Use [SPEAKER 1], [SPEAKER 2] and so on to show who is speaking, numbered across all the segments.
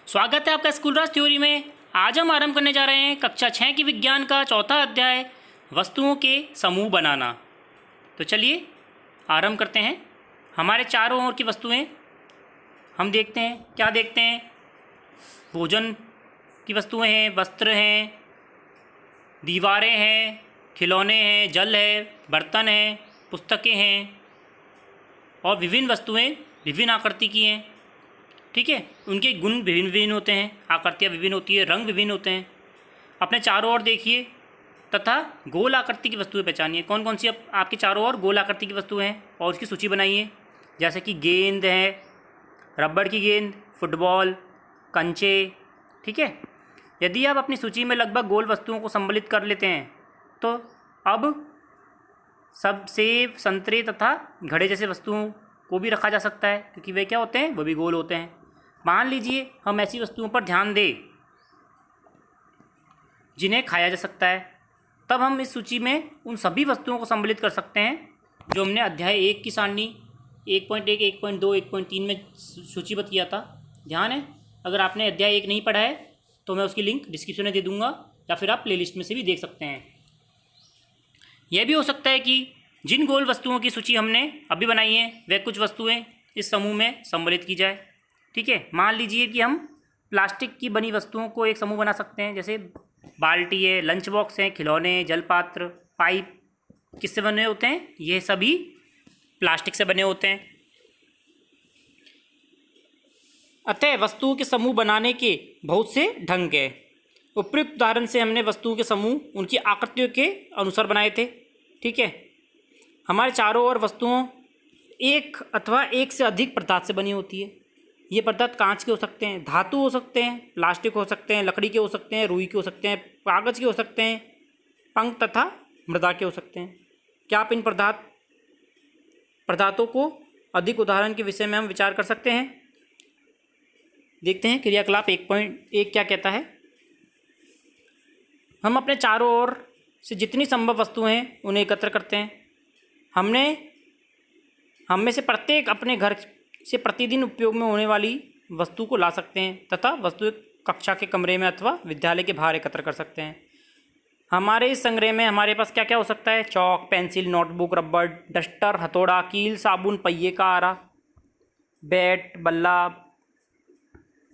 [SPEAKER 1] स्वागत है आपका स्कूल राज थ्योरी में। आज हम आरंभ करने जा रहे हैं कक्षा 6 की विज्ञान का चौथा अध्याय वस्तुओं के समूह बनाना। तो चलिए आरंभ करते हैं। हमारे चारों ओर की वस्तुएं हम देखते हैं। क्या देखते हैं? भोजन की वस्तुएं हैं, वस्त्र हैं, दीवारें हैं, खिलौने हैं, जल है, बर्तन हैं, पुस्तकें हैं और विभिन्न वस्तुएं विभिन्न आकृति की हैं। ठीक है, उनके गुण विभिन्न विभिन्न होते हैं, आकृतियाँ विभिन्न होती है, रंग विभिन्न होते हैं। अपने चारों ओर देखिए तथा गोल आकृति की वस्तुएं पहचानिए। कौन कौन सी आपके चारों ओर गोल आकृति की वस्तुएं हैं और उसकी सूची बनाइए। जैसे कि गेंद है, रबड़ की गेंद, फुटबॉल, कंचे। ठीक है, यदि आप अपनी सूची में लगभग गोल वस्तुओं को सम्मिलित कर लेते हैं तो अब सब सेब, संतरे तथा घड़े जैसे वस्तुओं को भी रखा जा सकता है, क्योंकि वे क्या होते हैं, वो भी गोल होते हैं। मान लीजिए हम ऐसी वस्तुओं पर ध्यान दें जिन्हें खाया जा सकता है, तब हम इस सूची में उन सभी वस्तुओं को सम्मिलित कर सकते हैं जो हमने अध्याय 1 की सारणी 1.1, 1.2, 1.3 में सूचीबद्ध किया था। ध्यान है, अगर आपने अध्याय 1 नहीं पढ़ा है तो मैं उसकी लिंक डिस्क्रिप्शन में दे दूंगा या फिर आप प्लेलिस्ट में से भी देख सकते हैं। यह भी हो सकता है कि जिन गोल वस्तुओं की सूची हमने अभी बनाई है वह कुछ वस्तुएं इस समूह में सम्मिलित की जाए। ठीक है, मान लीजिए कि हम प्लास्टिक की बनी वस्तुओं को एक समूह बना सकते हैं, जैसे बाल्टी है, लंच बॉक्स है, खिलौने, जलपात्र, पाइप। किससे बने होते हैं? ये सभी प्लास्टिक से बने होते हैं। अतः वस्तुओं के समूह बनाने के बहुत से ढंग है। उपयुक्त उदाहरण से हमने वस्तुओं के समूह उनकी आकृतियों के अनुसार बनाए थे। ठीक है, हमारे चारों ओर वस्तुओं एक अथवा एक से अधिक पदार्थ से बनी होती है। ये पदार्थ कांच के हो सकते हैं, धातु हो सकते हैं, प्लास्टिक हो सकते हैं, लकड़ी के हो सकते हैं, रुई के हो सकते हैं, कागज़ के हो सकते हैं, पंख तथा मृदा के हो सकते हैं। क्या आप इन पदार्थों को अधिक उदाहरण के विषय में हम विचार कर सकते हैं? देखते हैं क्रियाकलाप 1.1 क्या कहता है। हम अपने चारों ओर से जितनी संभव वस्तुएं हैं उन्हें एकत्र करते हैं। हम में से प्रत्येक अपने घर से प्रतिदिन उपयोग में होने वाली वस्तु को ला सकते हैं तथा वस्तु कक्षा के कमरे में अथवा विद्यालय के बाहर एकत्र कर सकते हैं। हमारे इस संग्रह में हमारे पास क्या क्या हो सकता है? चौक, पेंसिल, नोटबुक, रबड़, डस्टर, हथौड़ा, कील, साबुन, पहिए का आरा, बैट, बल्ला,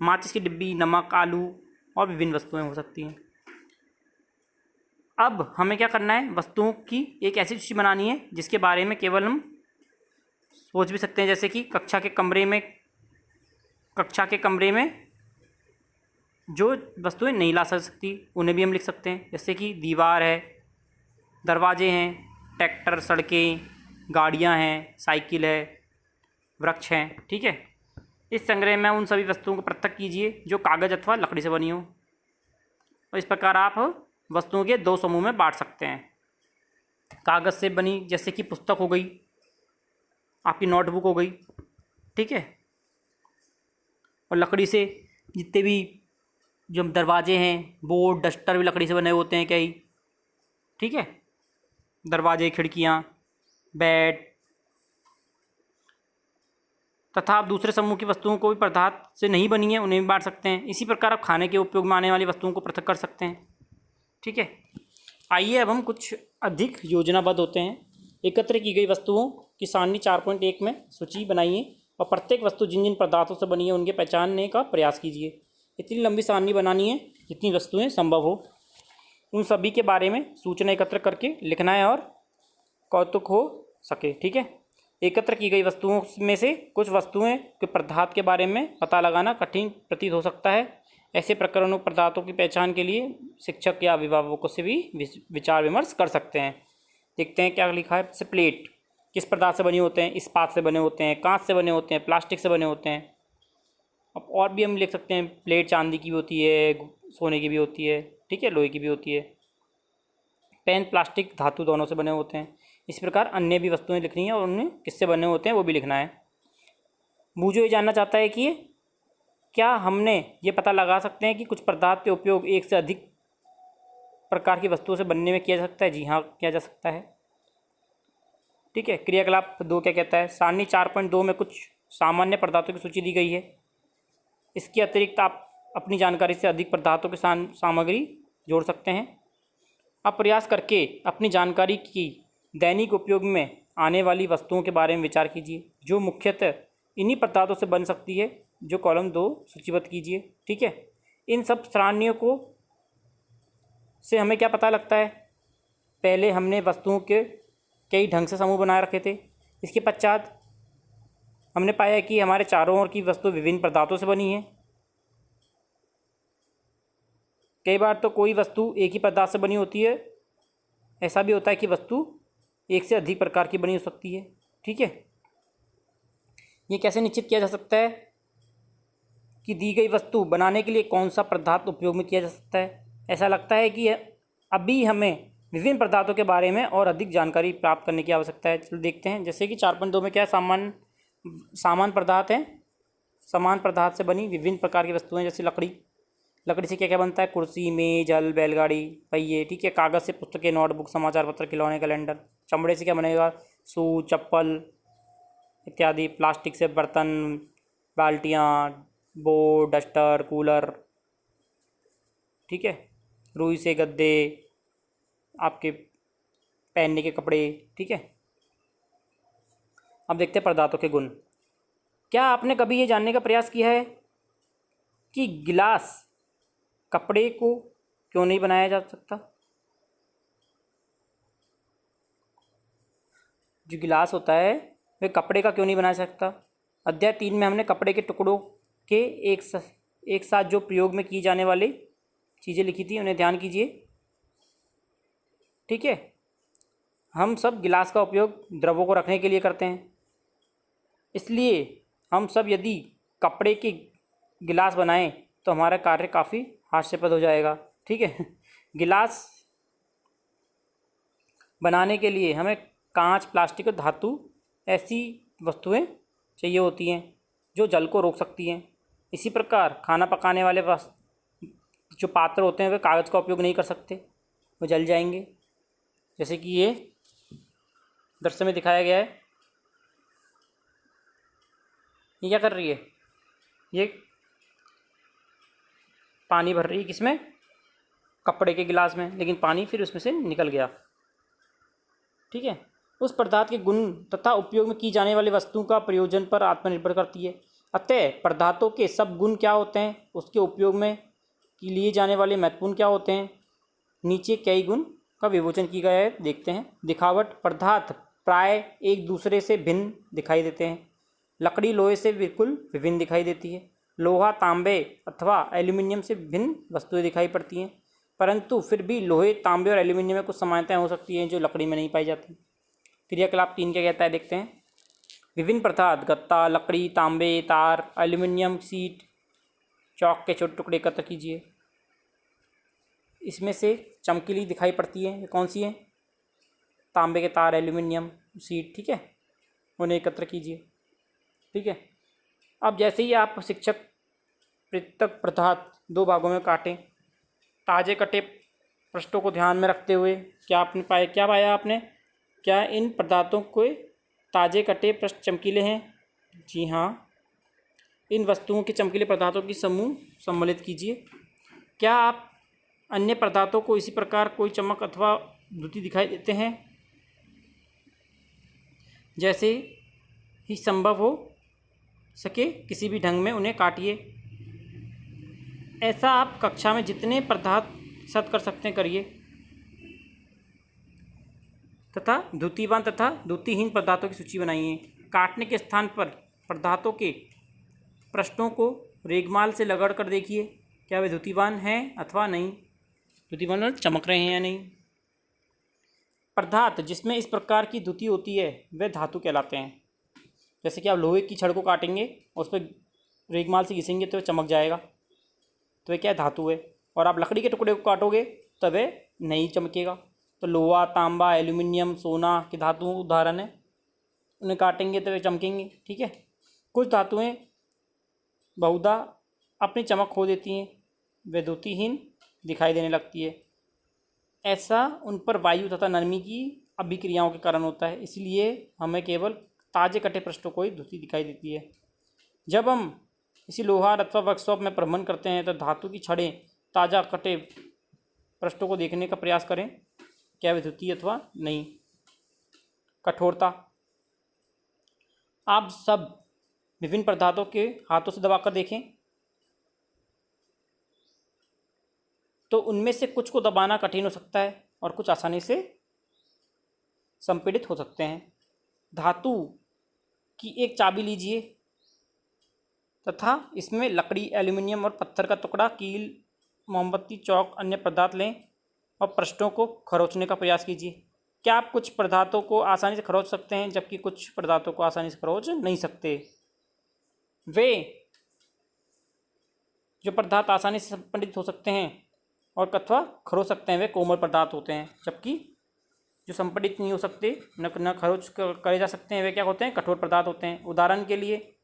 [SPEAKER 1] माचिस की डिब्बी, नमक, आलू और विभिन्न वस्तुएं हो सकती हैं। अब हमें क्या करना है? वस्तुओं की एक ऐसी सूची बनानी है जिसके बारे में केवल हम सोच भी सकते हैं, जैसे कि कक्षा के कमरे में जो वस्तुएं नहीं ला सकती उन्हें भी हम लिख सकते हैं, जैसे कि दीवार है, दरवाजे हैं, ट्रैक्टर, सड़कें, गाड़ियां हैं, साइकिल है, वृक्ष हैं। ठीक है, इस संग्रह में उन सभी वस्तुओं को पृथक कीजिए जो कागज़ अथवा लकड़ी से बनी हो, और इस प्रकार आप वस्तुओं के दो समूह में बांट सकते हैं। कागज़ से बनी जैसे कि पुस्तक हो गई, आपकी नोटबुक हो गई। ठीक है, और लकड़ी से जितने भी जो दरवाजे हैं, बोर्ड, डस्टर भी लकड़ी से बने होते हैं कई। ठीक है, दरवाजे, खिड़कियाँ, बेड तथा आप दूसरे समूह की वस्तुओं को भी पदार्थ से नहीं बनी है उन्हें भी बांट सकते हैं। इसी प्रकार आप खाने के उपयोग में आने वाली वस्तुओं को पृथक कर सकते हैं। ठीक है, आइए अब हम कुछ अधिक योजनाबद्ध होते हैं। एकत्र की गई वस्तुओं की सारणी 4.1 में सूची बनाइए और प्रत्येक वस्तु जिन जिन पदार्थों से बनी है उनके पहचानने का प्रयास कीजिए। इतनी लंबी सारणी बनानी है जितनी वस्तुएं संभव हो। उन सभी के बारे में सूचना एकत्र करके लिखना है और कौतुक हो सके। ठीक है, एकत्र की गई वस्तुओं में से कुछ वस्तुएं के पदार्थ के बारे में पता लगाना कठिन प्रतीत हो सकता है। ऐसे प्रकरणों पदार्थों की पहचान के लिए शिक्षक या अभिभावकों से भी विचार विमर्श कर सकते हैं। देखते हैं क्या लिखा है। जैसे प्लेट किस पदार्थ से बने होते हैं? इस्पात से बने होते हैं, कांच से बने होते हैं, प्लास्टिक से बने होते हैं। अब और भी हम लिख सकते हैं, प्लेट चांदी की भी होती है, सोने की भी होती है, ठीक है, लोहे की भी होती है। पेन प्लास्टिक, धातु दोनों से बने होते हैं। इस प्रकार अन्य भी वस्तुएं लिखनी है और उन्हें किससे बने होते हैं वो भी लिखना है। मुझे ये जानना चाहता है कि क्या हमने ये पता लगा सकते हैं कि कुछ पदार्थ के उपयोग एक से अधिक प्रकार की वस्तुओं से बनने में किया जा सकता है? जी हाँ, किया जा सकता है। ठीक है, क्रियाकलाप 2 क्या कहता है? सारणी 4.2 में कुछ सामान्य पदार्थों की सूची दी गई है। इसके अतिरिक्त आप अपनी जानकारी से अधिक पदार्थों की सामग्री जोड़ सकते हैं। अब प्रयास करके अपनी जानकारी की दैनिक उपयोग में आने वाली वस्तुओं के बारे में विचार कीजिए, जो मुख्यतः इन्हीं पदार्थों से बन सकती है, जो कॉलम 2 सूचीबद्ध कीजिए। ठीक है, इन सब सरणियों को से हमें क्या पता लगता है? पहले हमने वस्तुओं के कई ढंग से समूह बनाए रखे थे। इसके पश्चात हमने पाया कि हमारे चारों ओर की वस्तु विभिन्न पदार्थों से बनी है। कई बार तो कोई वस्तु एक ही पदार्थ से बनी होती है, ऐसा भी होता है कि वस्तु एक से अधिक प्रकार की बनी हो सकती है। ठीक है, ये कैसे निश्चित किया जा सकता है कि दी गई वस्तु बनाने के लिए कौन सा पदार्थ उपयोग में किया जा सकता है? ऐसा लगता है कि अभी हमें विभिन्न पदार्थों के बारे में और अधिक जानकारी प्राप्त करने की आवश्यकता है। चलो देखते हैं, जैसे कि 4.2 में क्या है, सामान पदार्थ है। समान पदार्थ से बनी विभिन्न प्रकार की वस्तुएं, जैसे लकड़ी से क्या क्या बनता है? कुर्सी, मेज, हल, बैलगाड़ी, पहिए। ठीक है, कागज़ से पुस्तकें, नोटबुक, समाचार पत्र, खिलौने, कैलेंडर। चमड़े से क्या बनेगा? शू, चप्पल इत्यादि। प्लास्टिक से बर्तन, बाल्टियाँ, बोर्ड, डस्टर, कूलर। ठीक है, रुई से गद्दे, आपके पहनने के कपड़े। ठीक है, अब देखते हैं पदार्थों के गुण। क्या आपने कभी ये जानने का प्रयास किया है कि गिलास कपड़े को क्यों नहीं बनाया जा सकता? जो गिलास होता है वह कपड़े का क्यों नहीं बना सकता? अध्याय 3 में हमने कपड़े के टुकड़ों के एक साथ जो प्रयोग में की जाने वाली चीज़ें लिखी थी, उन्हें ध्यान कीजिए। ठीक है, हम सब गिलास का उपयोग द्रवों को रखने के लिए करते हैं, इसलिए हम सब यदि कपड़े के गिलास बनाएं तो हमारा कार्य काफ़ी हास्यास्पद हो जाएगा। ठीक है, गिलास बनाने के लिए हमें कांच, प्लास्टिक और धातु ऐसी वस्तुएं चाहिए होती हैं जो जल को रोक सकती हैं। इसी प्रकार खाना पकाने वाले जो पात्र होते हैं वे कागज़ का उपयोग नहीं कर सकते, वो जल जाएंगे। जैसे कि ये दृश्य में दिखाया गया है। ये क्या कर रही है? ये पानी भर रही है, किसमें? कपड़े के गिलास में, लेकिन पानी फिर उसमें से निकल गया। ठीक है, उस पदार्थ के गुण तथा उपयोग में की जाने वाली वस्तु का प्रयोजन पर आत्मनिर्भर करती है। अतः पदार्थों के सब गुण क्या होते हैं, उसके उपयोग में लिए जाने वाले महत्वपूर्ण क्या होते हैं, नीचे कई गुण का विवेचन किया गया है, देखते हैं। दिखावट, पदार्थ प्राय एक दूसरे से भिन्न दिखाई देते हैं। लकड़ी लोहे से बिल्कुल विभिन्न दिखाई देती है। लोहा, तांबे अथवा एल्यूमिनियम से भिन्न वस्तुएं दिखाई पड़ती हैं, परंतु फिर भी लोहे, तांबे और एल्यूमिनियम में कुछ समानताएं हो सकती हैं जो लकड़ी में नहीं पाई जाती। क्रियाकलाप 3 क्या कहता है, देखते हैं। विभिन्न पदार्थ गत्ता, लकड़ी, तांबे, तार, एल्यूमिनियम शीट, चौक के छोटे टुकड़े एकत्र कीजिए। इसमें से चमकीली दिखाई पड़ती है, ये कौन सी है? तांबे के तार, एल्यूमिनियम शीट। ठीक है, उन्हें एकत्र कीजिए। ठीक है, अब जैसे ही आप शिक्षक पृथक पदार्थ 2 भागों में काटें, ताजे कटे पृष्ठों को ध्यान में रखते हुए क्या पाया आपने? क्या इन पदार्थों के ताजे कटे पृष्ठ चमकीले हैं? जी हाँ, इन वस्तुओं के चमकीले पदार्थों की समूह सम्मिलित कीजिए। क्या आप अन्य पदार्थों को इसी प्रकार कोई चमक अथवा द्युति दिखाई देते हैं? जैसे ही संभव हो सके किसी भी ढंग में उन्हें काटिए। ऐसा आप कक्षा में जितने पदार्थ सत कर सकते हैं करिए, तथा द्युतिवान तथा द्युतिहीन पदार्थों की सूची बनाइए। काटने के स्थान पर पदार्थों के पृष्ठों को रेगमाल से रगड़ कर देखिए, क्या वे द्युतिवान हैं अथवा नहीं, द्युतिवान और चमक रहे हैं या नहीं। पदार्थ जिसमें इस प्रकार की द्युति होती है वे धातु कहलाते हैं। जैसे कि आप लोहे की छड़ को काटेंगे और उस पर रेगमाल से घिसेंगे तो चमक जाएगा, तो वे क्या धातु है। और आप लकड़ी के टुकड़े को काटोगे तो वे नहीं चमकेगा। तो लोहा, तांबा, एल्यूमिनियम, सोना की धातु उदाहरण है, उन्हें काटेंगे तो वे चमकेंगे। ठीक है, कुछ धातुएं बहुधा अपनी चमक खो देती हैं, वे द्युतिहीन दिखाई देने लगती है। ऐसा उन पर वायु तथा नरमी की अभिक्रियाओं के कारण होता है, इसलिए हमें केवल ताजे कटे पृष्ठों को ही द्युति दिखाई देती है। जब हम इसी लोहार अथवा वर्कशॉप में भ्रमण करते हैं तो धातु की छड़ें ताज़ा कटे पृष्ठों को देखने का प्रयास करें, क्या विद्युत अथवा नहीं। कठोरता, आप सब विभिन्न पदार्थों के हाथों से दबाकर देखें तो उनमें से कुछ को दबाना कठिन हो सकता है और कुछ आसानी से संपीड़ित हो सकते हैं। धातु की एक चाबी लीजिए तथा इसमें लकड़ी, एल्यूमिनियम और पत्थर का टुकड़ा, कील, मोमबत्ती, चौक, अन्य पदार्थ लें और पृष्ठों को खरोंचने का प्रयास कीजिए। क्या आप कुछ पदार्थों को आसानी से खरोंच सकते हैं जबकि कुछ पदार्थों को आसानी से खरोंच नहीं सकते। वे जो पदार्थ आसानी से संपीड़ित हो सकते हैं और अथवा खरोंच सकते हैं वे कोमल पदार्थ होते हैं, जबकि जो संपीड़ित नहीं हो सकते, न खरोंच करे जा सकते हैं, वे क्या होते हैं, कठोर पदार्थ होते हैं। उदाहरण के लिए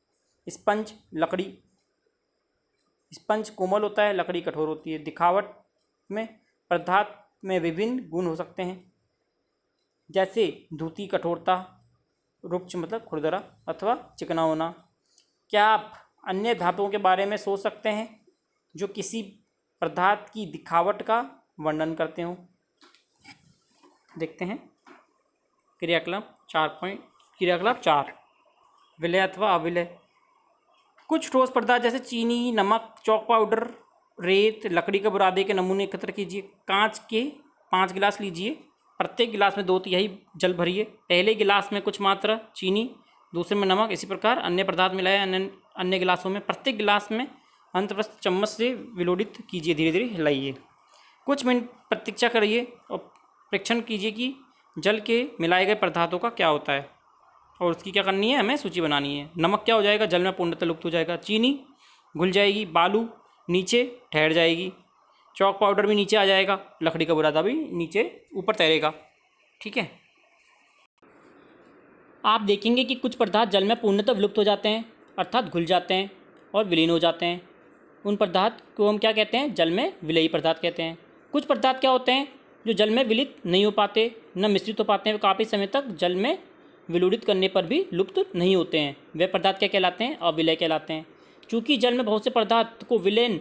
[SPEAKER 1] स्पंज, लकड़ी। स्पंज कोमल होता है, लकड़ी कठोर होती है। दिखावट में पदार्थ में विभिन्न गुण हो सकते हैं, जैसे धूती कठोरता, रुक्ष मतलब खुरदरा अथवा चिकना होना। क्या आप अन्य धातुओं के बारे में सोच सकते हैं जो किसी पदार्थ की दिखावट का वर्णन करते हों। देखते हैं क्रियाकलाप 4 विलय अथवा अविलय। कुछ ठोस पदार्थ जैसे चीनी, नमक, चॉक पाउडर, रेत, लकड़ी के बुरादे के नमूने एकत्र कीजिए। कांच के 5 गिलास लीजिए, प्रत्येक गिलास में 2/3 जल भरिए। पहले गिलास में कुछ मात्रा चीनी, दूसरे में नमक, इसी प्रकार अन्य पदार्थ मिलाए अन्य गिलासों में। प्रत्येक गिलास में अंतप्रस्थ चम्मच से विलोडित कीजिए, धीरे धीरे हिलाइए। कुछ मिनट प्रतीक्षा करिए और परीक्षण कीजिए कि जल के मिलाए गए पदार्थों का क्या होता है और उसकी क्या करनी है, हमें सूची बनानी है। नमक क्या हो जाएगा, जल में पूर्णतः लुप्त हो जाएगा। चीनी घुल जाएगी, बालू नीचे ठहर जाएगी, चौक पाउडर भी नीचे आ जाएगा, लकड़ी का बुरादा भी नीचे ऊपर तैरेगा। ठीक है। आप देखेंगे कि कुछ पदार्थ जल में पूर्णतः विलुप्त हो जाते हैं, अर्थात घुल जाते हैं और विलीन हो जाते हैं। उन पदार्थ को हम क्या कहते हैं, जल में विलेयी पदार्थ कहते हैं। कुछ पदार्थ क्या होते हैं जो जल में विलित नहीं हो पाते, न मिश्रित हो पाते हैं, वे काफ़ी समय तक जल में विलोडित करने पर भी लुप्त नहीं होते हैं। वे पदार्थ क्या कहलाते हैं, अविलय कहलाते हैं। चूँकि जल में बहुत से पदार्थ को विलयन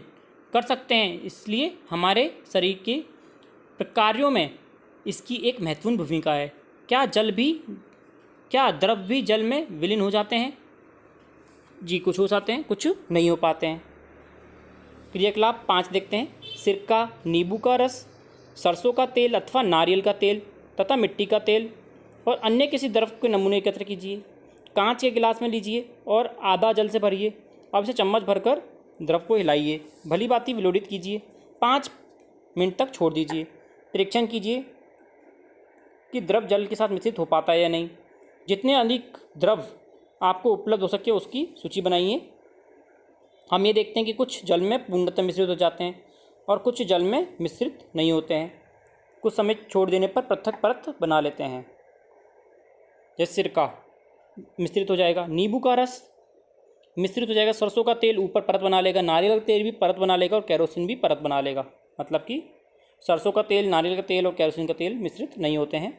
[SPEAKER 1] कर सकते हैं, इसलिए हमारे शरीर के कार्यों में इसकी एक महत्वपूर्ण भूमिका है। क्या द्रव भी जल में विलीन हो जाते हैं? जी, कुछ हो जाते हैं, कुछ नहीं हो पाते हैं। क्रियाकलाप 5 देखते हैं। सिरका, नींबू का रस, सरसों का तेल अथवा नारियल का तेल तथा मिट्टी का तेल और अन्य किसी द्रव के नमूने एकत्र कीजिए। कांच के गिलास में लीजिए और आधा जल से भरिए। अब इसे चम्मच भरकर द्रव को हिलाइए, भली भांति विलोडित कीजिए। 5 मिनट तक छोड़ दीजिए। परीक्षण कीजिए कि द्रव जल के साथ मिश्रित हो पाता है या नहीं। जितने अधिक द्रव आपको उपलब्ध हो सके उसकी सूची बनाइए। हम ये देखते हैं कि कुछ जल में पूर्णतः मिश्रित हो जाते हैं और कुछ जल में मिश्रित नहीं होते हैं। कुछ समय छोड़ देने पर पृथक परत बना लेते हैं। जैसे सिरका मिश्रित हो जाएगा, नींबू का रस मिश्रित हो जाएगा, सरसों का तेल ऊपर परत बना लेगा, नारियल का तेल भी परत बना लेगा और केरोसिन भी परत बना लेगा। मतलब कि सरसों का तेल, नारियल का तेल और केरोसिन का तेल मिश्रित नहीं होते हैं।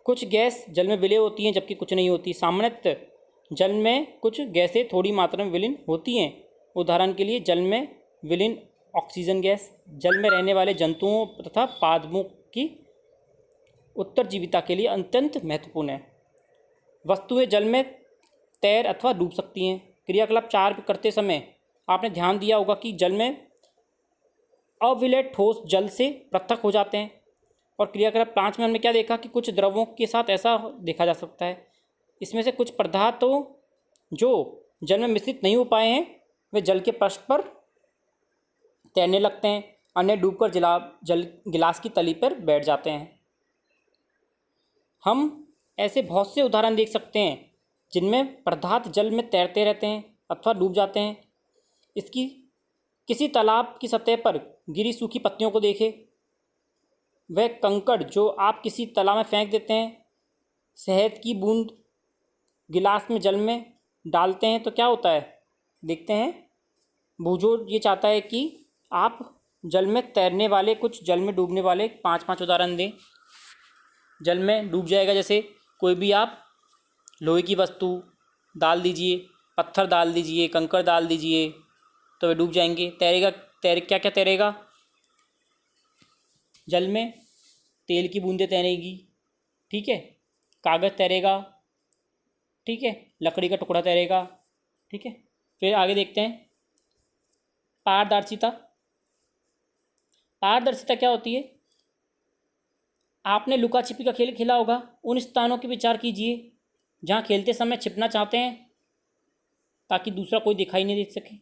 [SPEAKER 1] कुछ गैस जल में विलय होती हैं जबकि कुछ नहीं होती। सामान्यतः जल में कुछ गैसें थोड़ी मात्रा में विलीन होती हैं। उदाहरण के लिए जल में विलीन ऑक्सीजन गैस जल में रहने वाले जंतुओं तथा पादपों की उत्तरजीविता के लिए अत्यंत महत्वपूर्ण है। वस्तुएं जल में तैर अथवा डूब सकती हैं। क्रियाकलाप 4 करते समय आपने ध्यान दिया होगा कि जल में अविलय ठोस जल से पृथक हो जाते हैं। और क्रियाकलाप 5 में हमने क्या देखा कि कुछ द्रवों के साथ ऐसा देखा जा सकता है। इसमें से कुछ पदार्थों जो जल में मिश्रित नहीं हो पाए हैं वे जल के पृष्ठ पर तैरने लगते हैं, अन्य डूबकर गिलास की तली पर बैठ जाते हैं। हम ऐसे बहुत से उदाहरण देख सकते हैं जिनमें पदार्थ जल में तैरते रहते हैं अथवा डूब जाते हैं। इसकी किसी तालाब की सतह पर गिरी सूखी पत्तियों को देखें। वह कंकड़ जो आप किसी तालाब में फेंक देते हैं, शहद की बूंद गिलास में जल में डालते हैं तो क्या होता है, देखते हैं। बूझो ये चाहता है कि आप जल में तैरने वाले, कुछ जल में डूबने वाले 5 उदाहरण दें। जल में डूब जाएगा, जैसे कोई भी आप लोहे की वस्तु, डाल दीजिए, पत्थर डाल दीजिए, कंकड़ डाल दीजिए, तो वे डूब जाएंगे। क्या क्या तैरेगा? जल में तेल की बूंदें तैरेगी, ठीक है, कागज़ तैरेगा, ठीक है, लकड़ी का टुकड़ा तैरेगा, ठीक है। फिर आगे देखते हैं पारदर्शिता। पारदर्शिता क्या होती है? आपने लुका छिपी का खेल खेला होगा। उन स्थानों के विचार कीजिए जहाँ खेलते समय छिपना चाहते हैं ताकि दूसरा कोई दिखाई नहीं दे सके।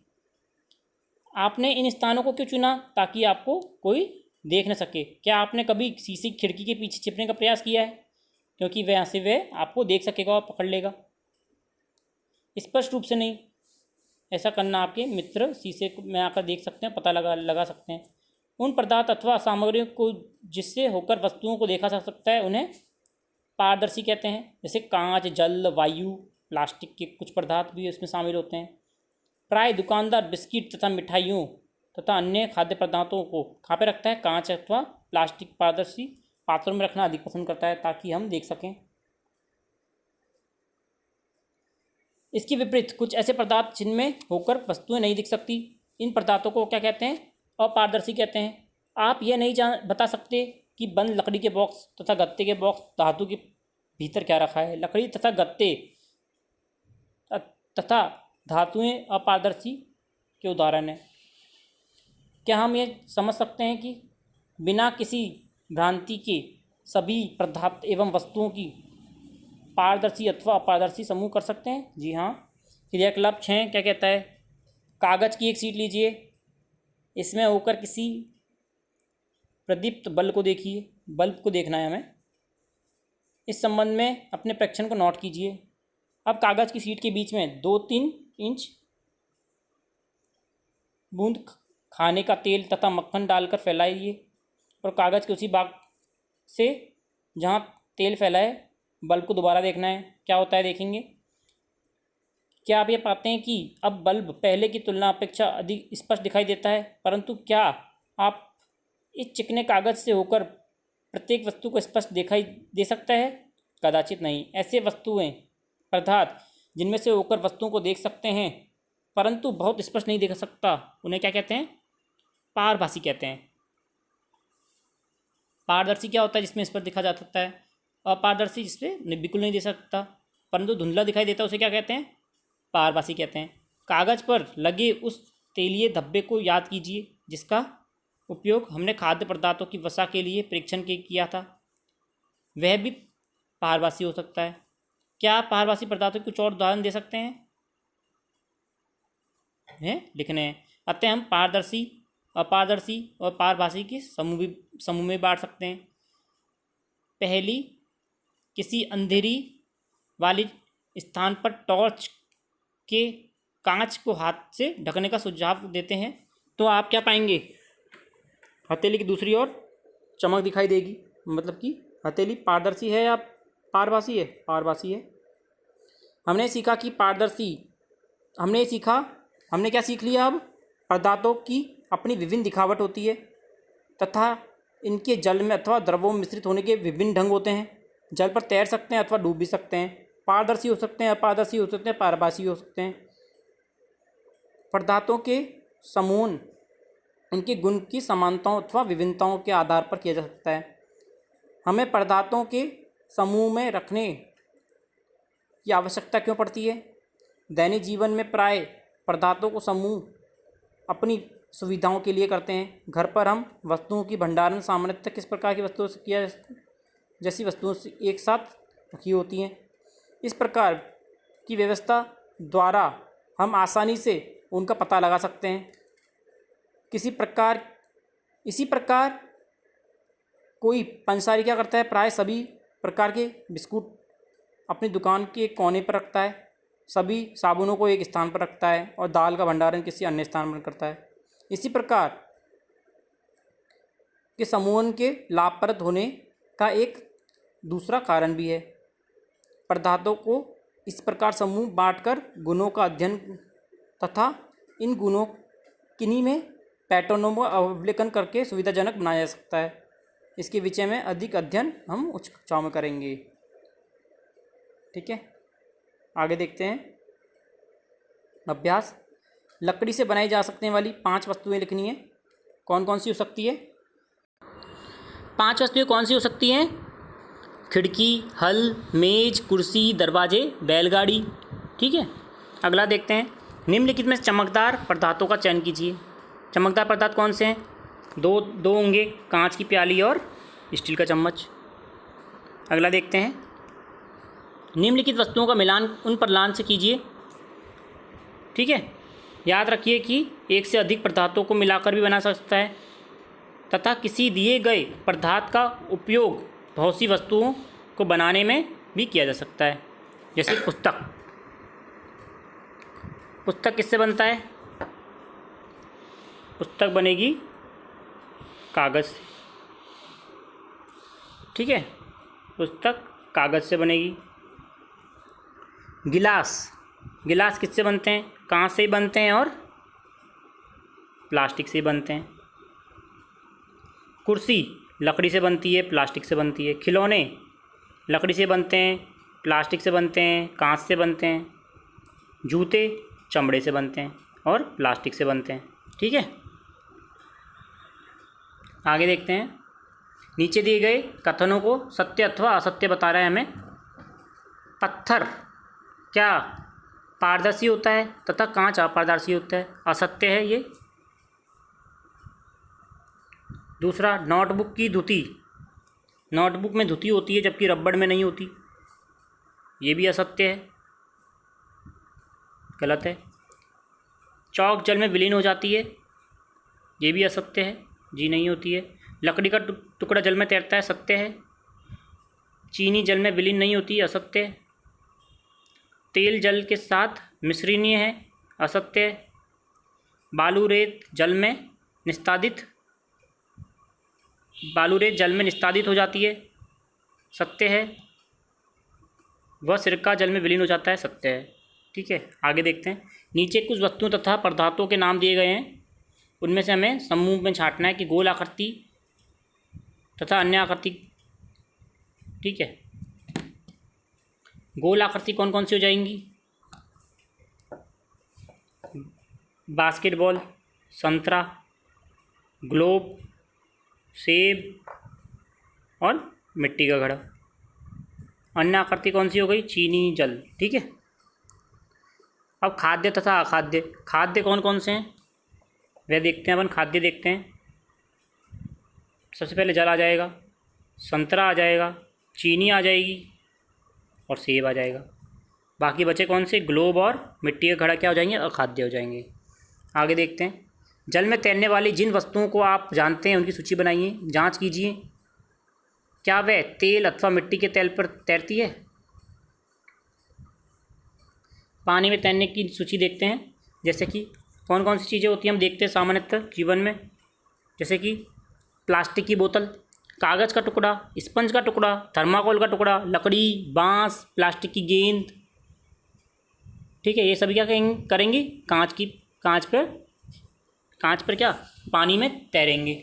[SPEAKER 1] आपने इन स्थानों को क्यों चुना? ताकि आपको कोई देख न सके। क्या आपने कभी शीशे की खिड़की के पीछे छिपने का प्रयास किया है? क्योंकि वह से वह आपको देख सकेगा और पकड़ लेगा। स्पष्ट रूप से नहीं, ऐसा करना आपके मित्र शीशे में आकर देख सकते हैं, पता लगा सकते हैं। उन पदार्थ अथवा सामग्रियों को जिससे होकर वस्तुओं को देखा जा सकता है उन्हें पारदर्शी कहते हैं। जैसे कांच, जल, वायु, प्लास्टिक के कुछ पदार्थ भी इसमें शामिल होते हैं। प्राय दुकानदार बिस्किट तथा मिठाइयों तथा अन्य खाद्य पदार्थों को कहाँ पे रखता है? कांच अथवा प्लास्टिक पारदर्शी पात्रों में रखना अधिक पसंद करता है ताकि हम देख सकें। इसके विपरीत कुछ ऐसे पदार्थ जिनमें होकर वस्तुएं नहीं दिख सकती, इन पदार्थों को क्या कहते हैं? अपारदर्शी कहते हैं। आप यह नहीं बता सकते कि बंद लकड़ी के बॉक्स तथा गत्ते के बॉक्स धातु के भीतर क्या रखा है। लकड़ी तथा गत्ते तथा धातुएं अपारदर्शी के उदाहरण हैं। क्या हम ये समझ सकते हैं कि बिना किसी भ्रांति के सभी पदार्थ एवं वस्तुओं की पारदर्शी अथवा अपारदर्शी समूह कर सकते हैं? जी हाँ। क्रियाकलाप 6 क्या कहता है? कागज़ की एक शीट लीजिए, इसमें होकर किसी प्रदीप्त बल्ब को देखिए। बल्ब को देखना है हमें। इस संबंध में अपने परीक्षण को नोट कीजिए। अब कागज़ की शीट के बीच में 2-3 इंच बूंद खाने का तेल तथा मक्खन डालकर फैलाइए और कागज़ के उसी भाग से जहाँ तेल फैला है बल्ब को दोबारा देखना है। क्या होता है देखेंगे। क्या आप ये पाते हैं कि अब बल्ब पहले की तुलना अपेक्षा अधिक स्पष्ट दिखाई देता है? परंतु क्या आप इस चिकने कागज़ से होकर प्रत्येक वस्तु को स्पष्ट दिखाई दे सकता है? कदाचित नहीं। ऐसे वस्तुएं पदार्थ जिनमें से होकर वस्तुओं को देख सकते हैं परंतु बहुत स्पष्ट नहीं देख सकता, उन्हें क्या कहते हैं? पारभासी कहते हैं। पारदर्शी क्या होता है? जिसमें स्पष्ट दिखा जा सकता है। अपारदर्शी जिसमें बिल्कुल नहीं दे सकता परंतु धुंधला दिखाई देता है, उसे क्या कहते हैं? पारभासी कहते हैं। कागज़ पर लगे उस तेलीय धब्बे को याद कीजिए जिसका उपयोग हमने खाद्य पदार्थों की वसा के लिए परीक्षण के किया था। वह भी पारभासी हो सकता है। क्या आप पारभासी पदार्थों के कुछ और उदाहरण दे सकते हैं? लिखने हैं। अतः हम पारदर्शी, अपारदर्शी और पारभासी के समूह में बांट सकते हैं। पहली, किसी अंधेरी वाली स्थान पर टॉर्च के कांच को हाथ से ढकने का सुझाव देते हैं तो आप क्या पाएंगे? हथेली की दूसरी ओर चमक दिखाई देगी। मतलब कि हथेली पारदर्शी है या पारभासी है? पारभासी है। हमने सीखा कि पारदर्शी, हमने क्या सीख लिया? अब पदार्थों की अपनी विभिन्न दिखावट होती है तथा इनके जल में अथवा द्रवों में मिश्रित होने के विभिन्न ढंग होते हैं। जल पर तैर सकते हैं अथवा डूब भी सकते हैं। पारदर्शी हो सकते हैं, अपारदर्शी हो सकते हैं, पारभासी हो सकते हैं। पदार्थों के समूह उनके गुण की समानताओं अथवा विभिन्नताओं के आधार पर किया जा सकता है। हमें पदार्थों के समूह में रखने की आवश्यकता क्यों पड़ती है? दैनिक जीवन में प्राय पदार्थों को समूह अपनी सुविधाओं के लिए करते हैं। घर पर हम वस्तुओं की भंडारण सामान्यतः किस प्रकार की वस्तुओं से किया जैसी वस्तुओं से एक साथ रखी होती हैं। इस प्रकार की व्यवस्था द्वारा हम आसानी से उनका पता लगा सकते हैं। इसी प्रकार कोई पंसारी क्या करता है? प्राय सभी प्रकार के बिस्कुट अपनी दुकान के कोने पर रखता है, सभी साबुनों को एक स्थान पर रखता है और दाल का भंडारण किसी अन्य स्थान पर करता है। इसी प्रकार के समूह के लाभप्रद होने का एक दूसरा कारण भी है। पदार्थों को इस प्रकार समूह बांटकर गुणों का अध्ययन तथा इन गुणों किन्हीं में पैटर्नों का अवलोकन करके सुविधाजनक बनाया जा सकता है। इसके विषय में अधिक अध्ययन हम उच्च कक्षाओं में करेंगे। ठीक है, आगे देखते हैं। अभ्यास, लकड़ी से बनाई जा सकने वाली 5 वस्तुएं लिखनी है। कौन कौन सी हो सकती है? 5 वस्तुएं कौन सी हो सकती हैं? खिड़की, हल, मेज, कुर्सी, दरवाजे, बैलगाड़ी। ठीक है, अगला देखते हैं। निम्नलिखित में चमकदार पदार्थों का चयन कीजिए। चमकदार पदार्थ कौन से हैं? दो होंगे, कांच की प्याली और स्टील का चम्मच। अगला देखते हैं। निम्नलिखित वस्तुओं का मिलान उन प्रलान से कीजिए। ठीक है, याद रखिए कि एक से अधिक पदार्थों को मिलाकर भी बना सकता है तथा किसी दिए गए पदार्थ का उपयोग बहुत सी वस्तुओं को बनाने में भी किया जा सकता है। जैसे पुस्तक। पुस्तक किससे बनता है? पुस्तक बनेगी कागज़ से। ठीक है, पुस्तक कागज़ से बनेगी। गिलास, गिलास किससे बनते हैं? कांच से बनते हैं और प्लास्टिक से बनते हैं। कुर्सी लकड़ी से बनती है, प्लास्टिक से बनती है। खिलौने लकड़ी से बनते हैं, प्लास्टिक से बनते हैं, कांच से बनते हैं। जूते चमड़े से बनते हैं और प्लास्टिक से बनते हैं। ठीक है, आगे देखते हैं। नीचे दिए गए कथनों को सत्य अथवा असत्य बता रहा है हमें। पत्थर क्या पारदर्शी होता है तथा कांच अपारदर्शी होता है? असत्य है ये। दूसरा, नोटबुक की धुती, नोटबुक में धुती होती है जबकि रबड़ में नहीं होती, ये भी असत्य है, गलत है। चौक जल में विलीन हो जाती है, ये भी असत्य है, जी नहीं होती है। लकड़ी का टुकड़ा जल में तैरता है, सत्य है। चीनी जल में विलीन नहीं होती, असत्य है। तेल जल के साथ मिश्रणीय है, असत्य है। बालू रेत जल में निस्तादित, बालू रेत जल में निस्तादित हो जाती है, सत्य है। वह सिरका जल में विलीन हो जाता है, सत्य है। ठीक है, आगे देखते हैं। नीचे कुछ वस्तुओं तथा पदार्थों के नाम दिए गए हैं, उनमें से हमें समूह में छांटना है कि गोल आकृति तथा अन्य आकृति। ठीक है, गोल आकृति कौन कौन सी हो जाएंगी? बास्केटबॉल, संतरा, ग्लोब, सेब और मिट्टी का घड़ा। अन्य आकृति कौन सी हो गई? चीनी जल। ठीक है, अब खाद्य तथा अखाद्य। खाद्य कौन कौन से हैं वह देखते हैं अपन। खाद्य देखते हैं। सबसे पहले जल आ जाएगा, संतरा आ जाएगा, चीनी आ जाएगी और सेब आ जाएगा। बाकी बचे कौन से? ग्लोब और मिट्टी का घड़ा क्या हो जाएंगे? अखाद्य हो जाएंगे। आगे देखते हैं। जल में तैरने वाली जिन वस्तुओं को आप जानते हैं उनकी सूची बनाइए, जांच कीजिए क्या वह तेल अथवा मिट्टी के तेल पर तैरती है। पानी में तैरने की सूची देखते हैं, जैसे कि कौन कौन सी चीज़ें होती हैं हम देखते हैं सामान्यतः जीवन में, जैसे कि प्लास्टिक की बोतल, कागज़ का टुकड़ा, स्पंज का टुकड़ा, थर्माकोल का टुकड़ा, लकड़ी, बांस, प्लास्टिक की गेंद। ठीक है, ये सभी क्या करेंगे? कांच पर क्या? पानी में तैरेंगे।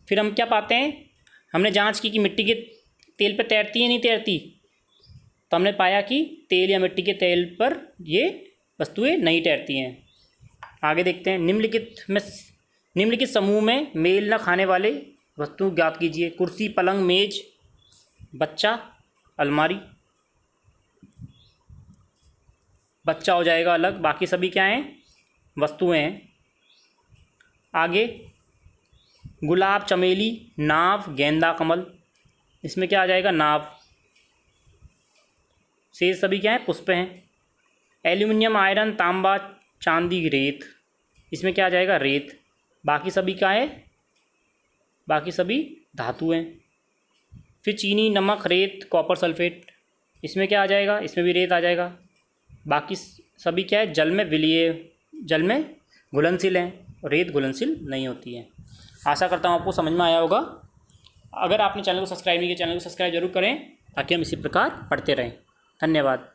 [SPEAKER 1] फिर हम क्या पाते हैं? हमने जांच की कि मिट्टी के तेल पर तैरती है नहीं तैरती, तो हमने पाया कि तेल या मिट्टी के तेल पर ये वस्तुएं नहीं तैरती हैं। आगे देखते हैं। निम्नलिखित समूह में मेल न खाने वाले वस्तु ज्ञात कीजिए। कुर्सी, पलंग, मेज, बच्चा, अलमारी। बच्चा हो जाएगा अलग, बाकी सभी क्या हैं? वस्तुएं हैं। आगे गुलाब, चमेली, नाव, गेंदा, कमल। इसमें क्या आ जाएगा? नाव। शेष सभी क्या है? पुष्प हैं। एल्यूमिनियम, आयरन, तांबा, चांदी, रेत। इसमें क्या आ जाएगा? रेत। बाकी सभी क्या है? बाकी सभी धातु हैं। फिर चीनी, नमक, रेत, कॉपर सल्फेट। इसमें क्या आ जाएगा? इसमें भी रेत आ जाएगा। बाकी सभी क्या है? जल में घुलनशील हैं, रेत घुलनशील नहीं होती है। आशा करता हूँ आपको समझ में आया होगा। अगर आपने चैनल को सब्सक्राइब नहीं किया, चैनल को सब्सक्राइब जरूर करें ताकि हम इसी प्रकार पढ़ते रहें। धन्यवाद।